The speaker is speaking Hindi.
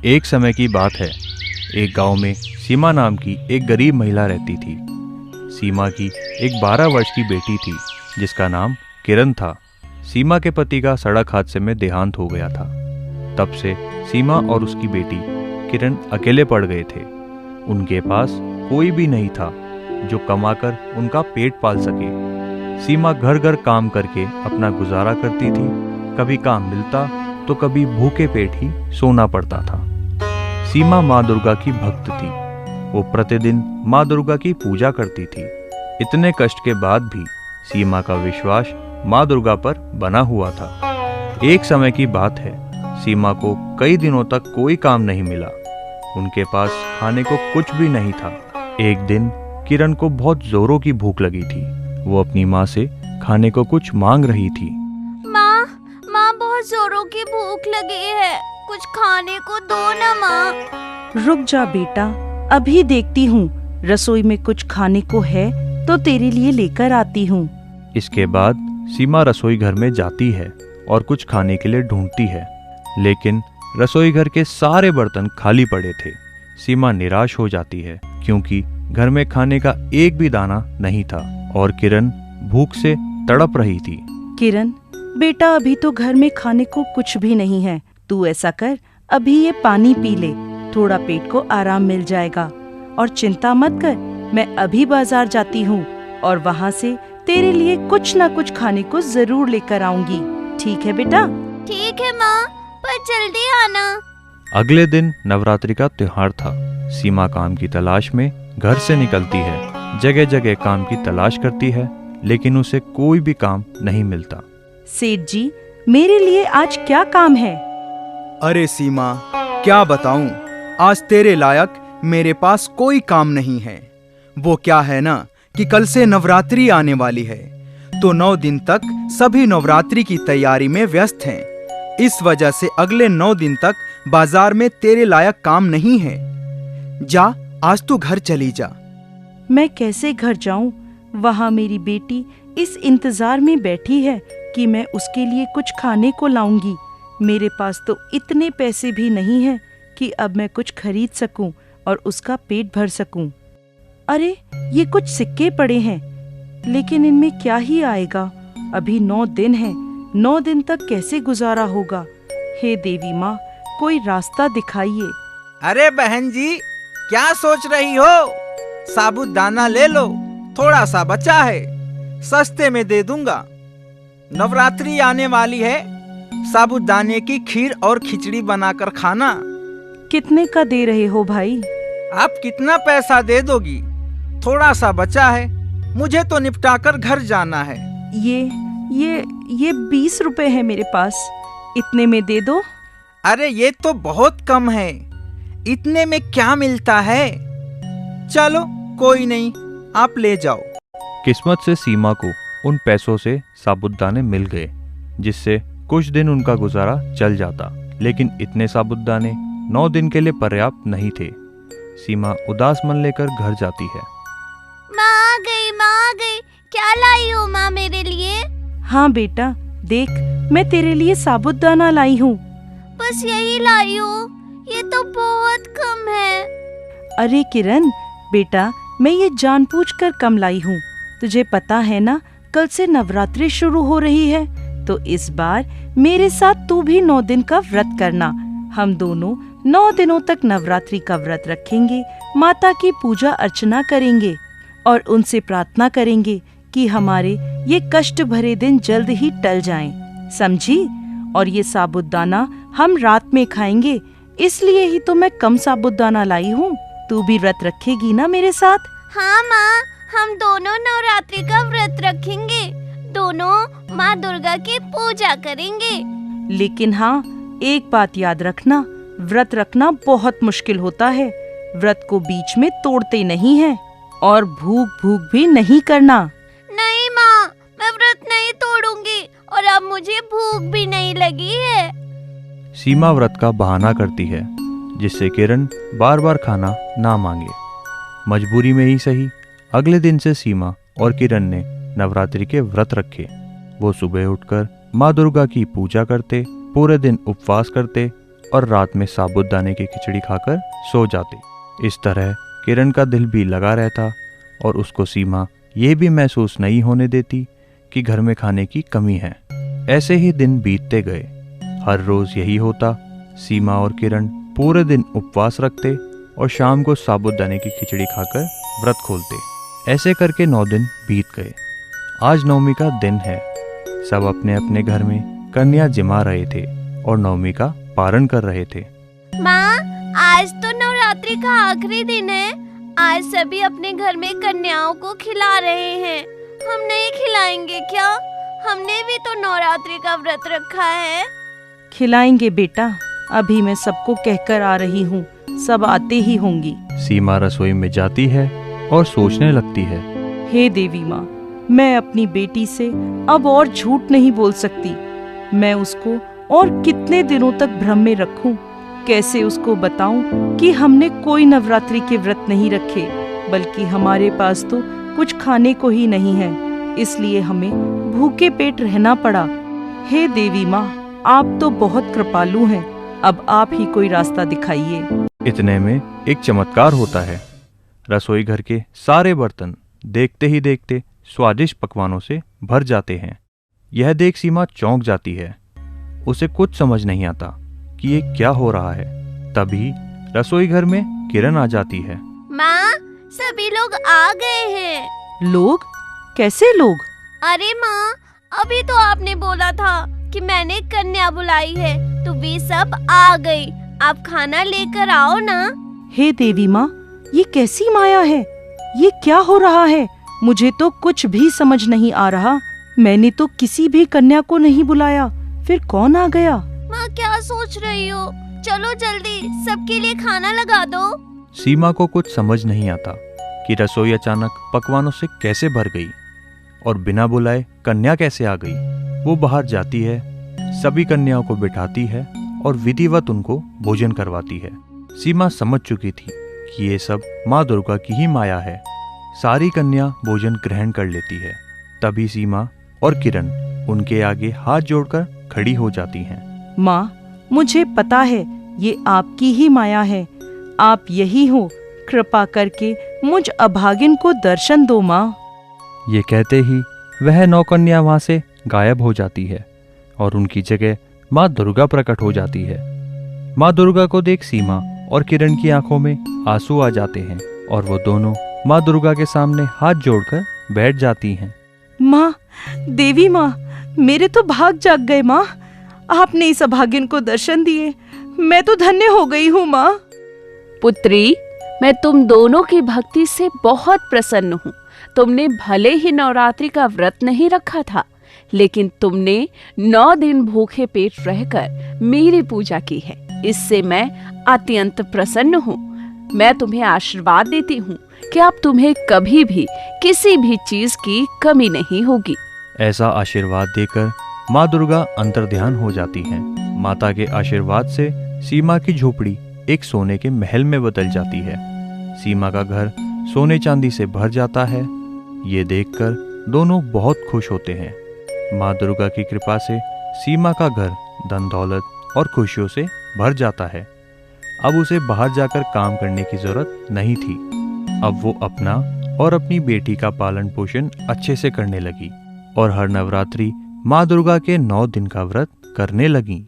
एक समय की बात है। एक गांव में सीमा नाम की एक गरीब महिला रहती थी। सीमा की एक 12 वर्ष की बेटी थी जिसका नाम किरण था। सीमा के पति का सड़क हादसे में देहांत हो गया था। तब से सीमा और उसकी बेटी किरण अकेले पड़ गए थे। उनके पास कोई भी नहीं था जो कमाकर उनका पेट पाल सके। सीमा घर घर काम करके अपना गुजारा करती थी। कभी काम मिलता तो कभी भूखे पेट ही सोना पड़ता था। सीमा माँ दुर्गा की भक्त थी। वो प्रतिदिन माँ दुर्गा की पूजा करती थी। इतने कष्ट के बाद भी सीमा का विश्वास माँ दुर्गा पर बना हुआ था। एक समय की बात है, सीमा को कई दिनों तक कोई काम नहीं मिला। उनके पास खाने को कुछ भी नहीं था। एक दिन किरण को बहुत जोरों की भूख लगी थी। वो अपनी माँ से खाने को कुछ मांग रही थी। माँ बहुत जोरों की भूख लगी है, कुछ खाने को दो ना माँ। रुक जा बेटा, अभी देखती हूँ रसोई में कुछ खाने को है तो तेरे लिए लेकर आती हूँ। इसके बाद सीमा रसोई घर में जाती है और कुछ खाने के लिए ढूंढती है, लेकिन रसोई घर के सारे बर्तन खाली पड़े थे। सीमा निराश हो जाती है क्योंकि घर में खाने का एक भी दाना नहीं था और किरण भूख से तड़प रही थी। किरण बेटा, अभी तो घर में खाने को कुछ भी नहीं है। तू ऐसा कर, अभी ये पानी पी ले, थोड़ा पेट को आराम मिल जाएगा। और चिंता मत कर, मैं अभी बाजार जाती हूँ और वहाँ से तेरे लिए कुछ ना कुछ खाने को जरूर लेकर आऊंगी। ठीक है बेटा? ठीक है माँ, पर जल्दी आना। अगले दिन नवरात्रि का त्योहार था। सीमा काम की तलाश में घर से निकलती है। जगह जगह काम की तलाश करती है, लेकिन उसे कोई भी काम नहीं मिलता। सेठ जी, मेरे लिए आज क्या काम है? अरे सीमा, क्या बताऊं, आज तेरे लायक मेरे पास कोई काम नहीं है। वो क्या है ना कि कल से नवरात्रि आने वाली है, तो 9 दिन तक सभी नवरात्रि की तैयारी में व्यस्त हैं। इस वजह से अगले 9 दिन तक बाजार में तेरे लायक काम नहीं है। जा, आज तू घर चली जा। मैं कैसे घर जाऊं? वहाँ मेरी बेटी इस इंतजार में बैठी है कि मैं उसके लिए कुछ खाने को लाऊंगी। मेरे पास तो इतने पैसे भी नहीं हैं कि अब मैं कुछ खरीद सकूं और उसका पेट भर सकूं। अरे, ये कुछ सिक्के पड़े हैं, लेकिन इनमें क्या ही आएगा? अभी 9 दिन हैं, 9 दिन तक कैसे गुजारा होगा? हे देवी माँ, कोई रास्ता दिखाइए। अरे बहन जी, क्या सोच रही हो? साबूदाना ले लो, थोड़ा सा बचा है, सस्ते में दे दूंगा। नवरात्रि आने वाली है, साबूदाने की खीर और खिचड़ी बनाकर खाना। कितने का दे रहे हो भाई? आप कितना पैसा दे दोगी? थोड़ा सा बचा है, मुझे तो निपटाकर घर जाना है। ये 20 रुपए है मेरे पास, इतने में दे दो। अरे ये तो बहुत कम है, इतने में क्या मिलता है? चलो कोई नहीं, आप ले जाओ। किस्मत से सीमा को उन पैसों से साबूदाने मिल गए, जिससे कुछ दिन उनका गुजारा चल जाता। लेकिन इतने साबूदाने 9 दिन के लिए पर्याप्त नहीं थे। सीमा उदास मन लेकर घर जाती है। माँ आ गई, क्या लाई हो माँ मेरे लिए? हाँ बेटा, देख, मैं तेरे लिए साबूदाना लाई हूँ। बस यही लाई हूँ, ये तो बहुत कम है। अरे किरण बेटा, मैं ये जानबूझकर कम लाई हूँ। तुझे पता है ना, कल से नवरात्रि शुरू हो रही है, तो इस बार मेरे साथ तू भी 9 दिन का व्रत करना। हम दोनों 9 दिनों तक नवरात्रि का व्रत रखेंगे, माता की पूजा अर्चना करेंगे और उनसे प्रार्थना करेंगे कि हमारे ये कष्ट भरे दिन जल्द ही टल जाएं। समझी? और ये साबूदाना हम रात में खाएंगे, इसलिए ही तो मैं कम साबूदाना लाई हूँ। तू भी व्रत रखेगी ना मेरे साथ? हाँ माँ, हम दोनों नवरात्रि का व्रत रखेंगे, दोनों माँ दुर्गा की पूजा करेंगे। लेकिन हाँ, एक बात याद रखना, व्रत रखना बहुत मुश्किल होता है। व्रत को बीच में तोड़ते नहीं है और भूख भी नहीं करना। नहीं माँ, मैं व्रत नहीं तोड़ूंगी और अब मुझे भूख भी नहीं लगी है। सीमा व्रत का बहाना करती है, जिससे किरण बार बार खाना ना मांगे। मजबूरी में ही सही, अगले दिन से सीमा और किरण ने नवरात्रि के व्रत रखे। वो सुबह उठकर माँ दुर्गा की पूजा करते, पूरे दिन उपवास करते और रात में साबूदाने की खिचड़ी खाकर सो जाते। इस तरह किरण का दिल भी लगा रहता और उसको सीमा ये भी महसूस नहीं होने देती कि घर में खाने की कमी है। ऐसे ही दिन बीतते गए। हर रोज यही होता। सीमा और किरण पूरे दिन उपवास रखते और शाम को साबूदाने की खिचड़ी खाकर व्रत खोलते। ऐसे करके 9 दिन बीत गए। आज नवमी का दिन है। सब अपने अपने घर में कन्या जिमा रहे थे और नवमी का पारण कर रहे थे। माँ, आज तो नवरात्रि का आखिरी दिन है। आज सभी अपने घर में कन्याओं को खिला रहे हैं। हम नहीं खिलाएंगे क्या? हमने भी तो नवरात्रि का व्रत रखा है। खिलाएंगे बेटा, अभी मैं सबको कहकर आ रही हूँ, सब आते ही होंगी। सीमा रसोई में जाती है और सोचने लगती है। हे देवी माँ, मैं अपनी बेटी से अब और झूठ नहीं बोल सकती। मैं उसको और कितने दिनों तक भ्रम में रखूं? कैसे उसको बताऊं कि हमने कोई नवरात्रि के व्रत नहीं रखे, बल्कि हमारे पास तो कुछ खाने को ही नहीं है, इसलिए हमें भूखे पेट रहना पड़ा। हे देवी माँ, आप तो बहुत कृपालु हैं, अब आप ही कोई रास्ता दिखाइए। इतने में एक चमत्कार होता है। रसोई घर के सारे बर्तन देखते ही देखते स्वादिष्ट पकवानों से भर जाते हैं। यह देख सीमा चौंक जाती है। उसे कुछ समझ नहीं आता कि ये क्या हो रहा है। तभी रसोई घर में किरण आ जाती है। माँ, सभी लोग आ गए हैं। लोग? कैसे लोग? अरे माँ, अभी तो आपने बोला था कि मैंने कन्या बुलाई है, तो वे सब आ गई। आप खाना लेकर आओ ना। हे देवी माँ, ये कैसी माया है? ये क्या हो रहा है? मुझे तो कुछ भी समझ नहीं आ रहा। मैंने तो किसी भी कन्या को नहीं बुलाया, फिर कौन आ गया? माँ, क्या सोच रही हो? चलो जल्दी सबके लिए खाना लगा दो। सीमा को कुछ समझ नहीं आता कि रसोई अचानक पकवानों से कैसे भर गई और बिना बुलाए कन्या कैसे आ गई। वो बाहर जाती है, सभी कन्याओं को बिठाती है और विधिवत उनको भोजन करवाती है। सीमा समझ चुकी थी कि ये सब माँ दुर्गा की ही माया है। सारी कन्या भोजन ग्रहण कर लेती है। तभी सीमा और किरण उनके आगे हाथ जोड़कर खड़ी हो जाती हैं। माँ, मुझे पता है ये आपकी ही माया है। आप यही हो, कृपा करके मुझ अभागिन को दर्शन दो माँ। ये कहते ही वह 9 कन्या वहां से गायब हो जाती है और उनकी जगह माँ दुर्गा प्रकट हो जाती है। माँ दुर्गा को देख सीमा और किरण की आंखों में आंसू आ जाते हैं और वो दोनों माँ दुर्गा के सामने हाथ जोड़कर बैठ जाती हैं। माँ, देवी माँ, मेरे तो भाग जाग गए माँ। आपने इस अभागिन को दर्शन दिए, मैं तो धन्य हो गई हूँ माँ। पुत्री, मैं तुम दोनों की भक्ति से बहुत प्रसन्न हूँ। तुमने भले ही नवरात्रि का व्रत नहीं रखा था, लेकिन तुमने 9 दिन भूखे पेट रहकर मेरी पूजा की है। इससे मैं अत्यंत प्रसन्न हूँ। मैं तुम्हें आशीर्वाद देती हूँ कि अब तुम्हें कभी भी किसी भी चीज की कमी नहीं होगी। ऐसा आशीर्वाद देकर माँ दुर्गा अंतर्ध्यान हो जाती हैं। माता के आशीर्वाद से सीमा की झोपड़ी एक सोने के महल में बदल जाती है। सीमा का घर सोने चांदी से भर जाता है। ये देखकर दोनों बहुत खुश होते हैं। माँ दुर्गा की कृपा से सीमा का घर धन दौलत और खुशियों से भर जाता है। अब उसे बाहर जाकर काम करने की जरूरत नहीं थी। अब वो अपना और अपनी बेटी का पालन पोषण अच्छे से करने लगी और हर नवरात्रि माँ दुर्गा के 9 दिन का व्रत करने लगी।